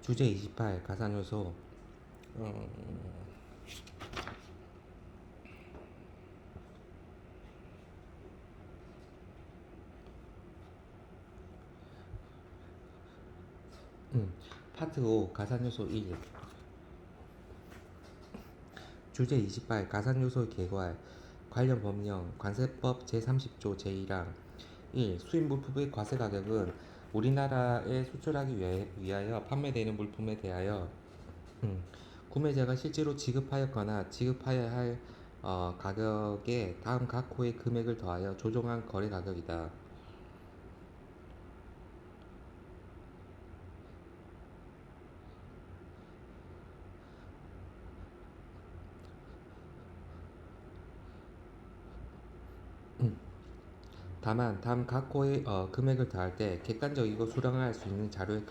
주제 28 가산요소. 어, 파트 5 가산요소 1. 주제 28 가산요소 개괄. 관련 법령 관세법 제30조 제1항 1. 수입물품의 과세가격은 우리나라에 수출하기 위하여 판매되는 물품에 대하여 구매자가 실제로 지급하였거나 지급하여야 할 가격에 다음 각 호의 금액을 더하여 조정한 거래 가격이다. 다만 다음 각 호의 금액을 더할 때 객관적이고 수량화할 수 있는 자료에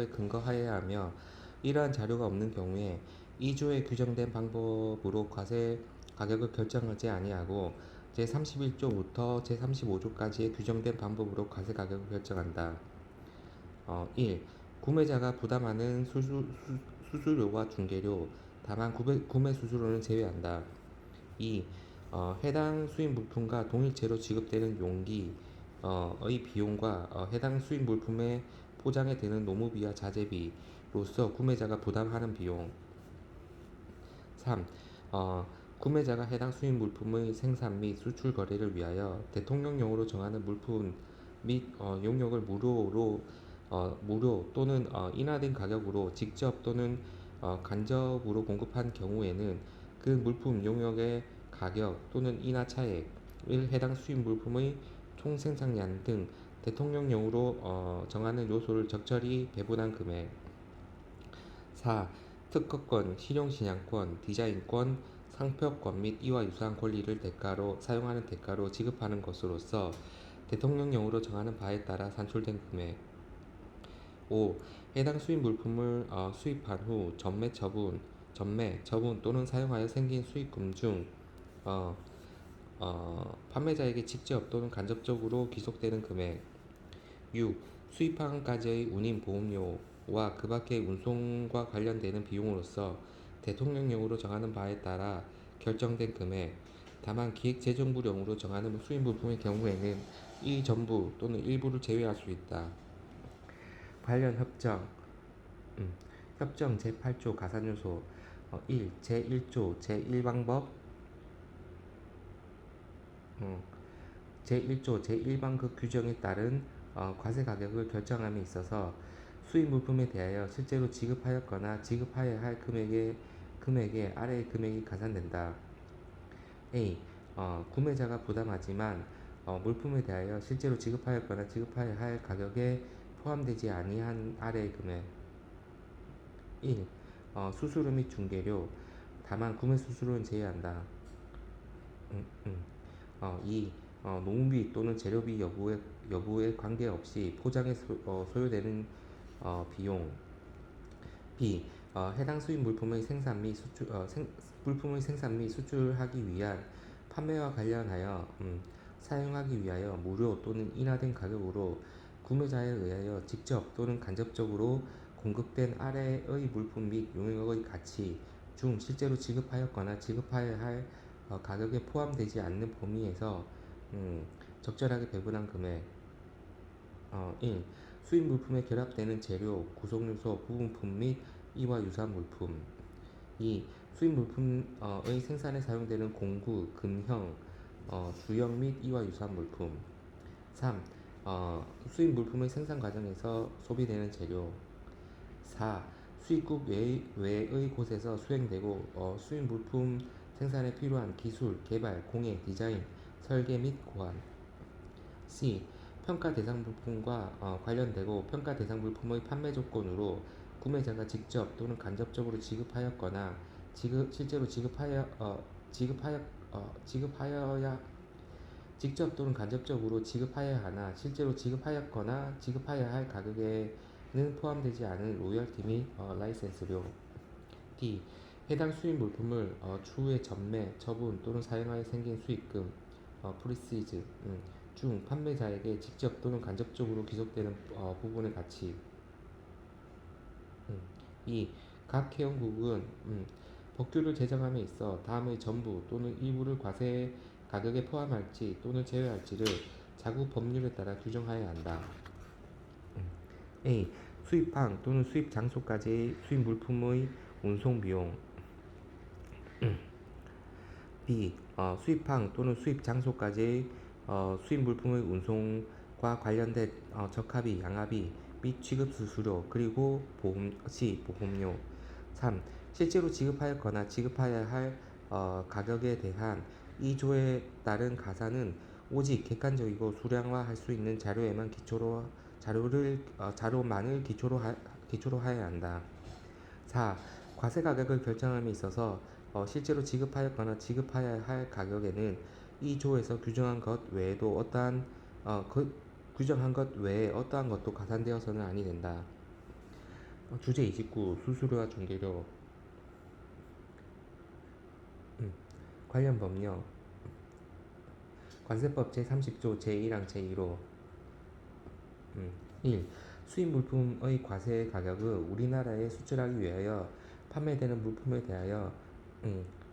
근거하여야 하며, 이러한 자료가 없는 경우에 2조에 규정된 방법으로 과세 가격을 결정하지 아니하고 제31조부터 제35조까지의 규정된 방법으로 과세 가격을 결정한다. 1. 구매자가 부담하는 수수료와 중개료, 다만 구매 수수료는 제외한다. 2. 해당 수입 물품과 동일체로 지급되는 용기의 비용과 해당 수입 물품의 포장에 드는 노무비와 자재비로서 구매자가 부담하는 비용. 3. 구매자가 해당 수입 물품의 생산 및 수출 거래를 위하여 대통령령으로 정하는 물품 및 용역을 무료 또는 인하된 가격으로 직접 또는 간접으로 공급한 경우에는 그 물품 용역의 가격 또는 인하 차액을 해당 수입 물품의 총 생산량 등 대통령령으로 정하는 요소를 적절히 배분한 금액. 4. 특허권, 실용신양권, 디자인권, 상표권 및 이와 유사한 권리를 사용하는 대가로 지급하는 것으로서 대통령령으로 정하는 바에 따라 산출된 금액. 5. 해당 수입 물품을 수입한 후 전매, 처분 또는 사용하여 생긴 수익금 중 판매자에게 직접 또는 간접적으로 귀속되는 금액. 6. 수입항까지의 운임 보험료와 그 밖의 운송과 관련되는 비용으로서 대통령령으로 정하는 바에 따라 결정된 금액. 다만 기획재정부령으로 정하는 수입 물품의 경우에는 이 전부 또는 일부를 제외할 수 있다. 관련 협정. 협정 제8조 가산요소. 1. 제1조 제1방법 제1조 제1방급 규정에 따른 과세 가격을 결정함에 있어서 수입 물품에 대하여 실제로 지급하였거나 지급하여야 할 금액에 아래의 금액이 가산된다. A. 구매자가 부담하지만 물품에 대하여 실제로 지급하였거나 지급하여야 할 가격에 포함되지 아니한 아래의 금액. 1. 수수료 및 중개료, 다만 구매 수수료는 제외한다. 2. 농비 또는 재료비 여부에 관계없이 포장에 소요되는 비용. B. 해당 수입 물품의 생산 및 수출하기 위한 판매와 관련하여 사용하기 위하여 무료 또는 인하된 가격으로 구매자에 의하여 직접 또는 간접적으로 공급된 아래의 물품 및 용역의 가치 중 실제로 지급하였거나 지급하여야 할 가격에 포함되지 않는 범위에서 적절하게 배분한 금액. 1. 수입 물품에 결합되는 재료, 구성요소, 부분품 및 이와 유사한 물품. 2. 수입 물품의 생산에 사용되는 공구, 금형, 주형 및 이와 유사한 물품. 3. 수입 물품의 생산 과정에서 소비되는 재료. 4. 수입국 외의 곳에서 수행되고 수입 물품 생산에 필요한 기술, 개발, 공예, 디자인, 설계 및 고안. C. 평가 대상 물품과 관련되고 평가 대상 물품의 판매 조건으로 구매자가 직접 또는 간접적으로 지급하였거나 실제로 지급하여야 직접 또는 간접적으로 지급하여야 하나 실제로 지급하였거나 지급하여야 할 가격에는 포함되지 않은 로열티 및 라이센스료. D. 해당 수입 물품을 추후에 전매, 처분 또는 사용하여 생긴 수익금 프리시즈 중 판매자에게 직접 또는 간접적으로 귀속되는 부분의 가치. 2. 각 회원국은 법규를 제정함에 있어 다음의 전부 또는 일부를 과세 가격에 포함할지 또는 제외할지를 자국 법률에 따라 규정하여야 한다. A. 수입항 또는 수입 장소까지의 수입 물품의 운송 비용. B. 수입항 또는 수입 장소까지의 수입 물품의 운송과 관련된 적합이, 양합이 및 취급 수수료 그리고 보험료. 3. 실제로 지급하였거나 지급하여야 할 가격에 대한 이 조에 따른 가산은 오직 객관적이고 수량화할 수 있는 자료만을 기초로 하여야 한다. 4. 과세 가격을 결정함에 있어서 실제로 지급하였거나 지급하여야 할 가격에는 이 조에서 규정한 것 외에 어떠한 것도 가산되어서는 아니 된다. 주제 29. 수수료와 중개료. 관련 법령. 관세법 제30조 제1항 제1호. 1. 수입 물품의 과세 가격은 우리나라에 수출하기 위하여 판매되는 물품에 대하여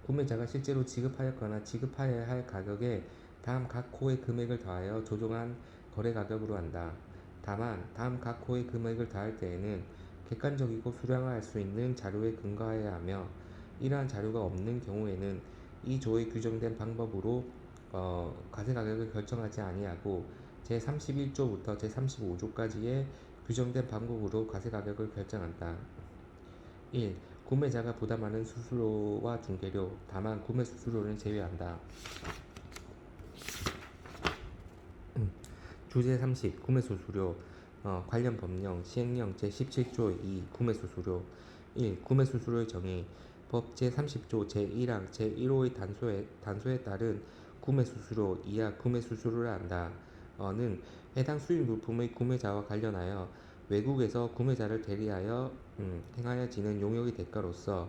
구매자가 실제로 지급하였거나 지급하여야 할 가격에 다음 각 호의 금액을 더하여 조정한 거래 가격으로 한다. 다만 다음 각 호의 금액을 더할 때에는 객관적이고 수량화할 수 있는 자료에 근거하여야 하며 이러한 자료가 없는 경우에는 이 조에 규정된 방법으로 과세 가격을 결정하지 아니하고 제31조부터 제35조까지의 규정된 방법으로 과세 가격을 결정한다. 1. 구매자가 부담하는 수수료와 중개료, 다만 구매 수수료는 제외한다. 주제 30. 구매 수수료. 관련 법령 시행령 제17조 2. 구매 수수료. 1. 구매 수수료의 정의. 법 제30조 제1항 제1호의 단소에 따른 구매 수수료 이하 구매 수수료를 한다. 는 해당 수입 물품의 구매자와 관련하여 외국에서 구매자를 대리하여 행하여지는 용역의 대가로서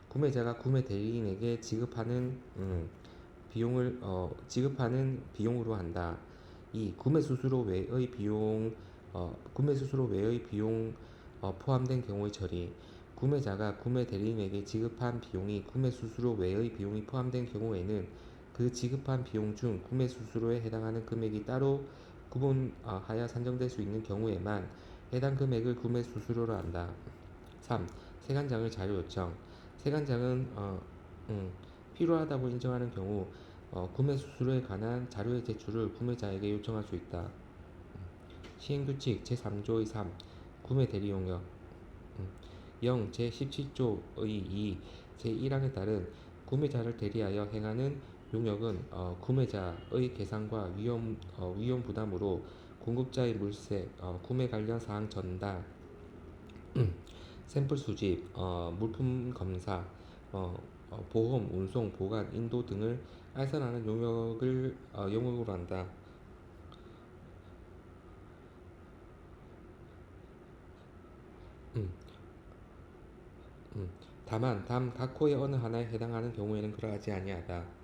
구매자가 구매 대리인에게 지급하는 비용으로 한다. 2. 구매 수수료 외의 비용 포함된 경우의 처리. 구매자가 구매 대리인에게 지급한 비용이 구매 수수료 외의 비용이 포함된 경우에는 그 지급한 비용 중 구매 수수료에 해당하는 금액이 따로 구분하여 산정될 수 있는 경우에만 해당 금액을 구매 수수료로 한다. 3. 세관장의 자료 요청. 세관장은 필요하다고 인정하는 경우 구매 수수료에 관한 자료의 제출을 구매자에게 요청할 수 있다. 시행규칙 제3조의 3. 구매 대리 용역. 0. 제17조의 2. 제1항에 따른 구매자를 대리하여 행하는 용역은 구매자의 계산과 위험 부담으로 공급자의 물색, 구매 관련 사항 전달, 샘플 수집, 물품 검사, 보험, 운송, 보관, 인도 등을 알선하는 용역으로 한다. 음, 다만 다음 각 호의 어느 하나에 해당하는 경우에는 그러하지 아니하다.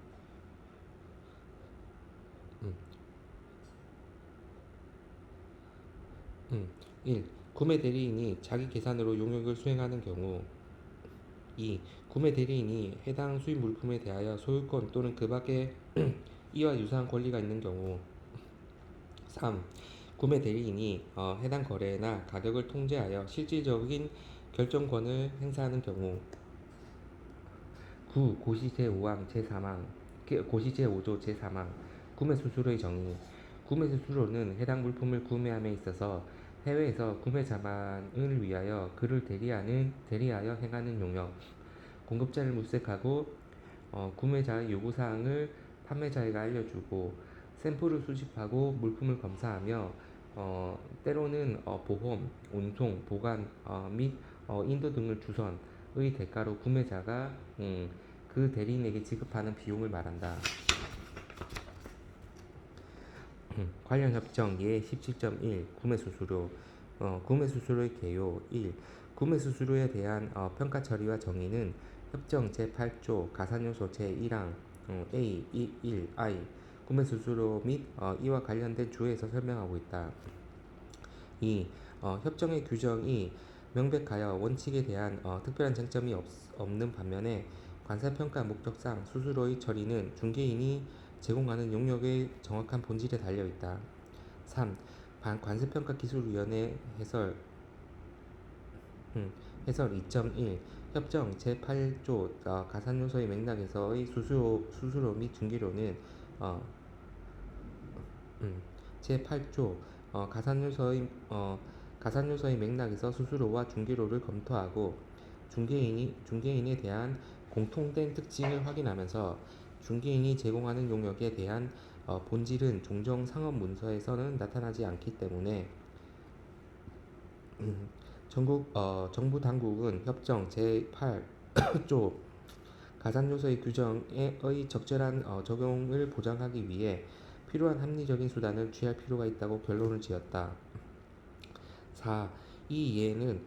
음, 1. 구매 대리인이 자기 계산으로 용역을 수행하는 경우. 2. 구매 대리인이 해당 수입 물품에 대하여 소유권 또는 그 밖에 이와 유사한 권리가 있는 경우. 3. 구매 대리인이 해당 거래나 가격을 통제하여 실질적인 결정권을 행사하는 경우. 9. 고시 제5항 제3항 고시 제5조 제3항 구매 수수료의 정의. 구매 수수료는 해당 물품을 구매함에 있어서 해외에서 구매자만을 위하여 그를 대리하여 행하는 용역, 공급자를 물색하고 구매자의 요구사항을 판매자에게 알려주고 샘플을 수집하고 물품을 검사하며 때로는 보험, 운송, 보관 및 인도 등을 주선의 대가로 구매자가 그 대리인에게 지급하는 비용을 말한다. 관련 협정 예 17.1 구매 수수료. 구매 수수료의 개요. 1. 구매 수수료에 대한 평가 처리와 정의는 협정 제8조 가산요소 제1항 A 1I 구매 수수료 및 이와 관련된 주에서 설명하고 있다. 2. 협정의 규정이 명백하여 원칙에 대한 특별한 쟁점이 없는 반면에 관세평가 목적상 수수료의 처리는 중개인이 제공하는 용역의 정확한 본질에 달려있다. 3. 관세평가기술위원회 해설 2.1 협정 제8조 가산요소의 맥락에서의 수수료 및 중개료는 어, 제8조 가산요소의 맥락에서 수수료와 중개료를 검토하고 중개인에 대한 공통된 특징을 확인하면서 중개인이 제공하는 용역에 대한 본질은 종종 상업 문서에서는 나타나지 않기 때문에 정부 당국은 협정 제8조 가산요소의 규정의 적절한 적용을 보장하기 위해 필요한 합리적인 수단을 취할 필요가 있다고 결론을 지었다. 4. 이 이해는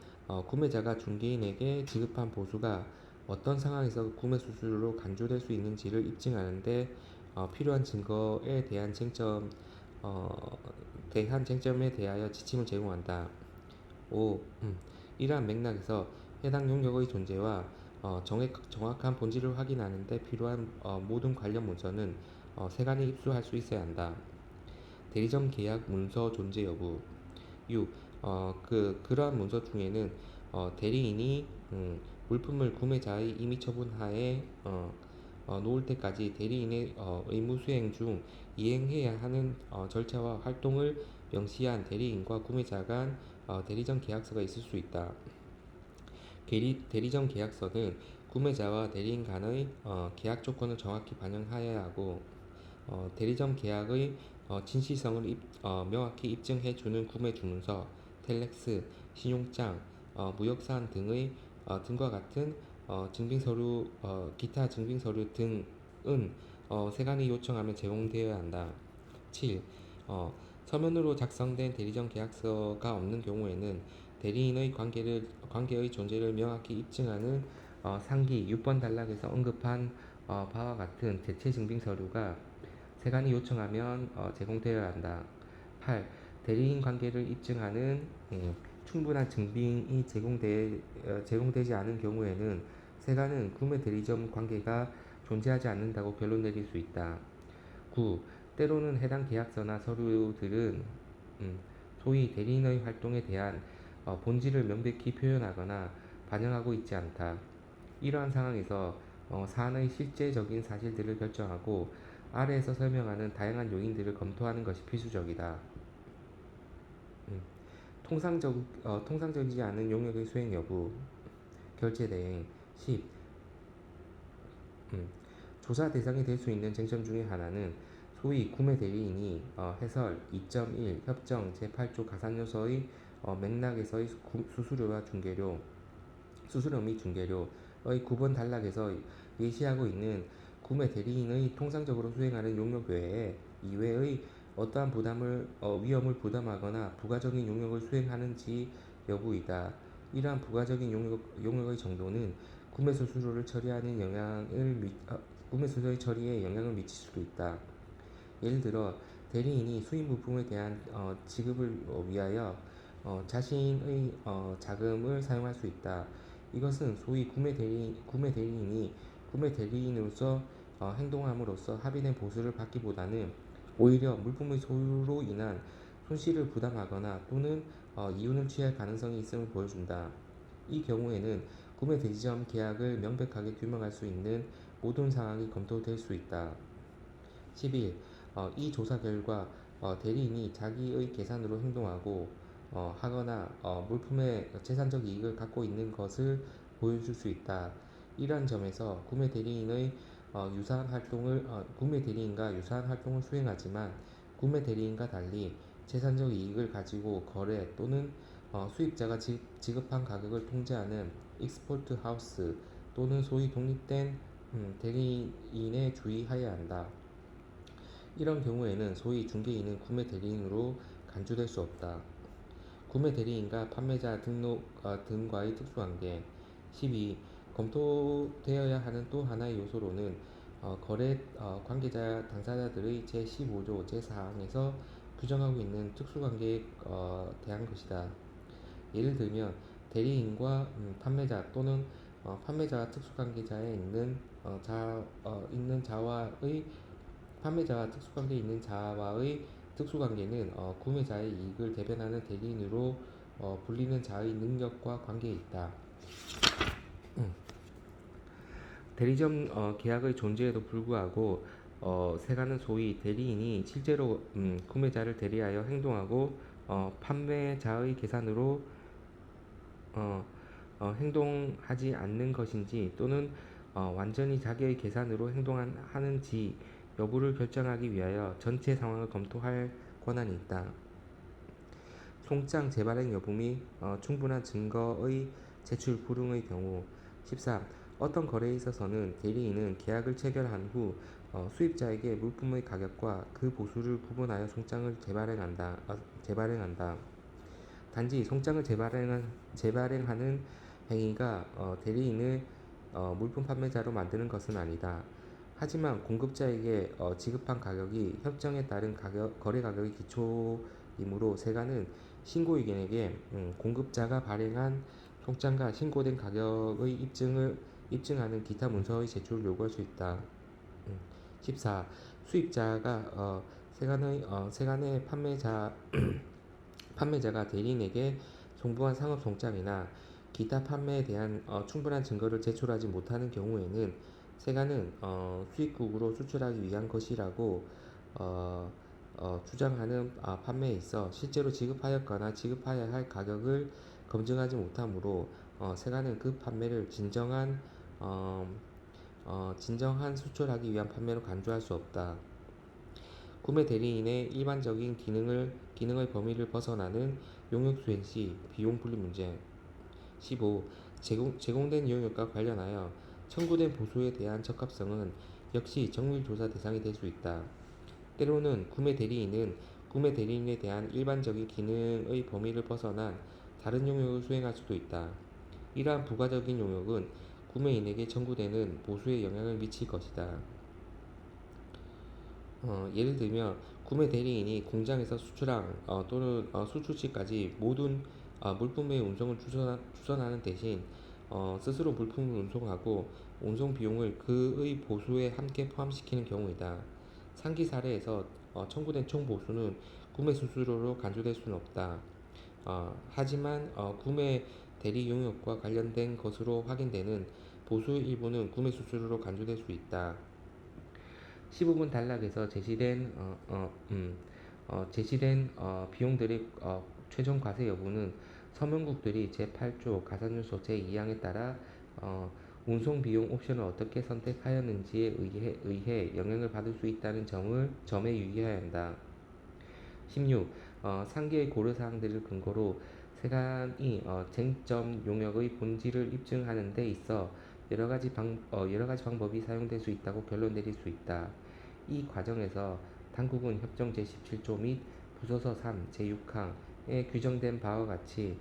구매자가 중개인에게 지급한 보수가 어떤 상황에서 구매 수수료로 간주될 수 있는지를 입증하는 데 필요한 증거에 대한 쟁점에 대하여 지침을 제공한다. 5. 이러한 맥락에서 해당 용역의 존재와 정확한 본질을 확인하는 데 필요한 모든 관련 문서는 세간에 입수할 수 있어야 한다. 대리점 계약 문서 존재 여부. 6. 그러한 문서 중에는 대리인이 물품을 구매자의 임의 처분하에 놓을 때까지 대리인의 의무 수행 중 이행해야 하는 절차와 활동을 명시한 대리인과 구매자 간 대리점 계약서가 있을 수 있다. 대리점 계약서는 구매자와 대리인 간의 계약 조건을 정확히 반영하여야 하고 대리점 계약의 진실성을 명확히 입증해 주는 구매 주문서, 텔렉스, 신용장, 무역사항 등과 같은 기타 증빙서류 등은 세관이 요청하면 제공되어야 한다. 7. 서면으로 작성된 대리점 계약서가 없는 경우에는 대리인의 관계의 존재를 명확히 입증하는 상기 6번 단락에서 언급한 바와 같은 대체 증빙 서류가 세관이 요청하면 제공되어야 한다. 8. 대리인 관계를 입증하는 충분한 증빙이 제공되지 않은 경우에는 세관은 구매 대리점 관계가 존재하지 않는다고 결론 내릴 수 있다. 9. 때로는 해당 계약서나 서류들은 소위 대리인의 활동에 대한 본질을 명백히 표현하거나 반영하고 있지 않다. 이러한 상황에서 사안의 실제적인 사실들을 결정하고 아래에서 설명하는 다양한 요인들을 검토하는 것이 필수적이다. 통상적이지 않은 용역의 수행 여부. 결제 대행. 10. 조사 대상이 될 수 있는 쟁점 중에 하나는 소위 구매 대리인이 해설 2.1 협정 제8조 가산요소의 맥락에서의 수수료 및 중개료의 9번 단락에서 예시하고 있는 구매 대리인의 통상적으로 수행하는 용역 이외의 어떠한 위험을 부담하거나 부가적인 용역을 수행하는지 여부이다. 이러한 부가적인 용역의 정도는 구매 수수료를 구매 수수료의 처리에 영향을 미칠 수도 있다. 예를 들어 대리인이 수입 물품에 대한 지급을 위하여 자신의 자금을 사용할 수 있다. 이것은 소위 구매 대리인이 구매 대리인으로서 행동함으로써 합의된 보수를 받기보다는 오히려 물품의 소유로 인한 손실을 부담하거나 또는 이윤을 취할 가능성이 있음을 보여준다. 이 경우에는 구매 대리점 계약을 명백하게 규명할 수 있는 모든 상황이 검토될 수 있다. 11. 이 조사 결과 대리인이 자기의 계산으로 행동하고 하거나 물품의 재산적 이익을 갖고 있는 것을 보여줄 수 있다. 이러한 점에서 구매 대리인과 유사한 활동을 수행하지만 구매 대리인과 달리 재산적 이익을 가지고 거래 또는 수입자가 지급한 가격을 통제하는 익스포트 하우스 또는 소위 독립된 대리인에 주의하여야 한다. 이런 경우에는 소위 중개인은 구매 대리인으로 간주될 수 없다. 구매 대리인과 판매자 등록 등과의 특수관계. 12. 검토되어야 하는 또 하나의 요소로는 거래 관계자 당사자들의 제15조 제4항에서 규정하고 있는 특수관계에 대한 것이다. 예를 들면 대리인과 판매자 또는 판매자와 특수관계자에 있는 자와의 판매자와 특수관계에 있는 자와의 특수관계는 구매자의 이익을 대변하는 대리인으로 불리는 자의 능력과 관계에 있다. 대리점 계약의 존재에도 불구하고 세가는 소위 대리인이 실제로 구매자를 대리하여 행동하고 판매자의 계산으로 어, 행동하지 않는 것인지 또는 완전히 자기의 계산으로 행동하는지 여부를 결정하기 위하여 전체 상황을 검토할 권한이 있다. 송장 재발행 여부 및 충분한 증거의 제출 불응의 경우. 14. 어떤 거래에 있어서는 대리인은 계약을 체결한 후 수입자에게 물품의 가격과 그 보수를 구분하여 송장을 재발행한다. 단지 송장을 재발행하는 행위가 대리인을 물품 판매자로 만드는 것은 아니다. 하지만 공급자에게 지급한 가격이 협정에 따른 거래 가격의 기초이므로 세가는 신고인에게 공급자가 발행한 송장과 신고된 가격의 입증하는 기타 문서의 제출을 요구할 수 있다. 14. 수입자가 세간의 판매자가 대리인에게 송부한 상업 송장이나 기타 판매에 대한 충분한 증거를 제출하지 못하는 경우에는 세가는 수입국으로 수출하기 위한 것이라고 주장하는 판매에 있어 실제로 지급하였거나 지급하여야 할 가격을 검증하지 못하므로 세가는 그 판매를 진정한 수출하기 위한 판매로 간주할 수 없다. 구매 대리인의 일반적인 기능의 범위를 벗어나는 용역 수행 시 비용 분리 문제. 15. 제공된 용역과 관련하여 청구된 보수에 대한 적합성은 역시 정밀조사 대상이 될 수 있다. 때로는 구매 대리인에 대한 일반적인 기능의 범위를 벗어난 다른 용역을 수행할 수도 있다. 이러한 부가적인 용역은 구매인에게 청구되는 보수에 영향을 미칠 것이다. 예를 들면 구매 대리인이 공장에서 수출항 또는 수출지까지 모든 물품의 운송을 주선하는 대신 스스로 물품을 운송하고 운송 비용을 그의 보수에 함께 포함시키는 경우이다. 상기 사례에서 청구된 총 보수는 구매 수수료로 간주될 수는 없다. 하지만 구매 대리 용역과 관련된 것으로 확인되는 보수의 일부는 구매 수수료로 간주될 수 있다. 15분 단락에서 제시된 비용들의 최종 과세 여부는 서명국들이 제8조 가산유소 제2항에 따라 운송 비용 옵션을 어떻게 선택하였는지에 의해 영향을 받을 수 있다는 점에 유의해야 한다. 16. 상계의 고려사항들을 근거로 세간이 쟁점 용역의 본질을 입증하는 데 있어 여러 가지 방법이 사용될 수 있다고 결론 내릴 수 있다. 이 과정에서 당국은 협정 제17조 및 부서서 3 제6항에 규정된 바와 같이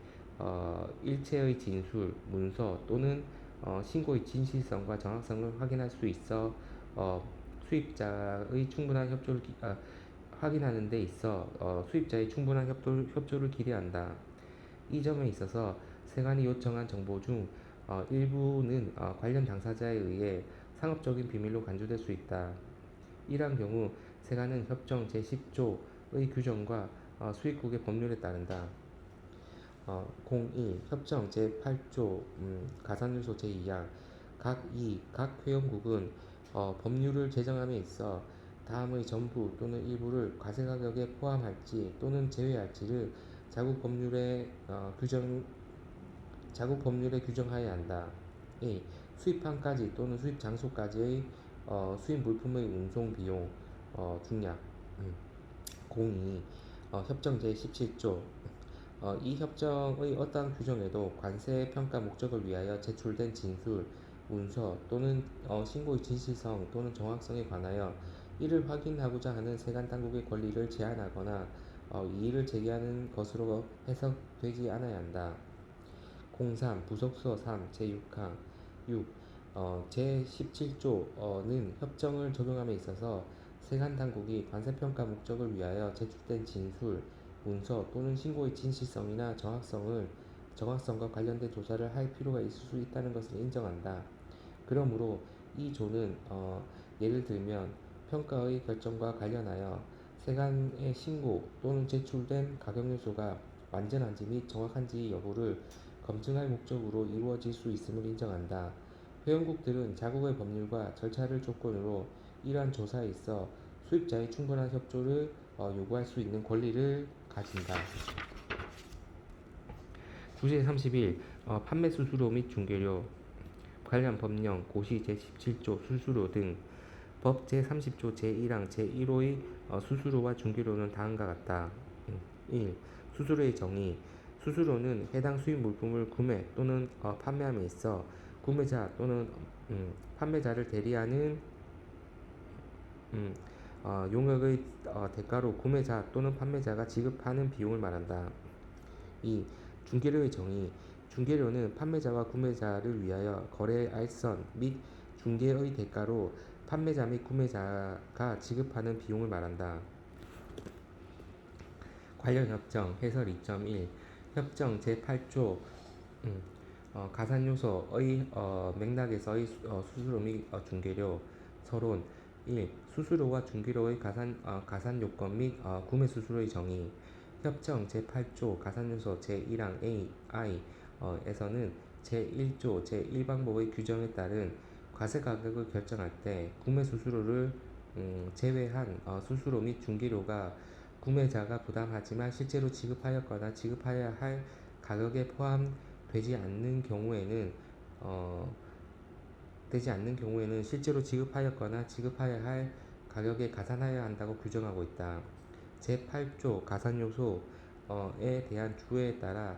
일체의 진술, 문서 또는 신고의 진실성과 정확성을 확인할 수 있어 수입자의 충분한 협조를 확인하는 데 있어 수입자의 충분한 협조를 기대한다. 이 점에 있어서 세관이 요청한 정보 중 일부는 관련 당사자에 의해 상업적인 비밀로 간주될 수 있다. 이러한 경우 세관은 협정 제10조의 규정과 수입국의 법률에 따른다. 02. 협정 제8조 가산유소 제2항 각 회원국은 법률을 제정함에 있어 다음의 전부 또는 일부를 과세가격에 포함할지 또는 제외할지를 자국 법률에 규정하여야 한다. 2. 수입항까지 또는 수입 장소까지의 수입 물품의 운송 비용 중량. 02. 협정 제17조 이 협정의 어떠한 규정에도 관세 평가 목적을 위하여 제출된 진술, 문서 또는 신고의 진실성 또는 정확성에 관하여 이를 확인하고자 하는 세관 당국의 권리를 제한하거나 이의를 제기하는 것으로 해석되지 않아야 한다. 03. 부속서 3 제6항 6. 제17조는 협정을 적용함에 있어서 세관 당국이 관세평가 목적을 위하여 제출된 진술, 문서 또는 신고의 진실성이나 정확성을 정확성과 관련된 조사를 할 필요가 있을 수 있다는 것을 인정한다. 그러므로 이 조는 예를 들면 평가의 결정과 관련하여 세간의 신고 또는 제출된 가격 요소가 완전한지 및 정확한지 여부를 검증할 목적으로 이루어질 수 있음을 인정한다. 회원국들은 자국의 법률과 절차를 조건으로 이러한 조사에 있어 수입자의 충분한 협조를 요구할 수 있는 권리를 가진다. 주제 31. 판매 수수료 및 중개료 관련 법령 고시 제17조 수수료 등 법 제30조 제1항 제1호의 수수료와 중개료는 다음과 같다. 1. 수수료의 정의. 수수료는 해당 수입 물품을 구매 또는 판매함에 있어 구매자 또는 판매자를 대리하는 용역의 대가로 구매자 또는 판매자가 지급하는 비용을 말한다. 2. 중개료의 정의. 중개료는 판매자와 구매자를 위하여 거래의 알선 및 중개의 대가로 판매자 및 구매자가 지급하는 비용을 말한다. 관련 협정 해설 2.1 협정 제8조 가산 요소의 맥락에서의 수수료 및 중개료 서론 1. 수수료와 중개료의 가산 요건 및 구매 수수료의 정의 협정 제8조 가산요소 제1항 A, I 에서는 제1조 제1방법의 규정에 따른 과세 가격을 결정할 때 구매 수수료를 제외한 수수료 및 중개료가 구매자가 부담하지만 실제로 지급하였거나 지급하여야 할 가격에 포함되지 않는 경우에는 실제로 지급하였거나 지급하여야 할 가격에 가산하여야 한다고 규정하고 있다. 제8조 가산요소에 대한 주어에 따라